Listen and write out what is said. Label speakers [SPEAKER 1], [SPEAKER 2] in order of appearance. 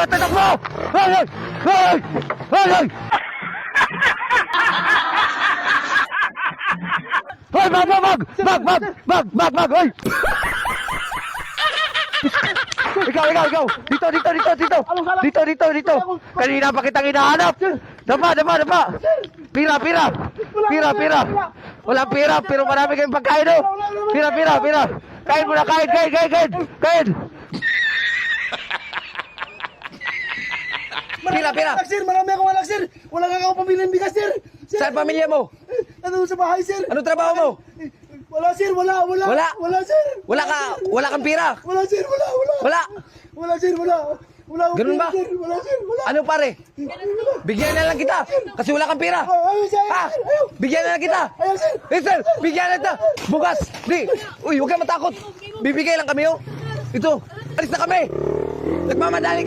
[SPEAKER 1] tatakbo! Ay! Ay! Ay! Ay! Ay! Hoy, mag! Hoy! Ikaw! Dito! Kanina pa kitang hinahanap! Dapa! Pira! Walang pira, pero marami kayong pagkain, oh! Pira! Kain mo na, kain! Pira!
[SPEAKER 2] Alak, sir, marami akong alak, sir. Wala nga akong pamilya ng bigas, sir.
[SPEAKER 1] Saan pamilya mo?
[SPEAKER 2] Ano sa bahay, sir?
[SPEAKER 1] Anong trabaho mo?
[SPEAKER 2] Wala, sir, wala. Wala, sir.
[SPEAKER 1] Wala kang pira?
[SPEAKER 2] Wala, sir, wala.
[SPEAKER 1] Wala?
[SPEAKER 2] Wala, sir, wala. Wala akong
[SPEAKER 1] Ganun
[SPEAKER 2] pera,
[SPEAKER 1] ba?
[SPEAKER 2] sir. Wala, sir, wala.
[SPEAKER 1] Ano pare? Bigyan na lang kita, kasi wala kang pira.
[SPEAKER 2] Ayaw, sir.
[SPEAKER 1] Ha?
[SPEAKER 2] Ayaw.
[SPEAKER 1] Bigyan na lang kita.
[SPEAKER 2] Ayaw, sir.
[SPEAKER 1] Sir, bigyan na kita. Bukas. Uy, huwag kang matakot. Bibigay lang kami, oh. Ito, alis na kami. Nagmamadali kami.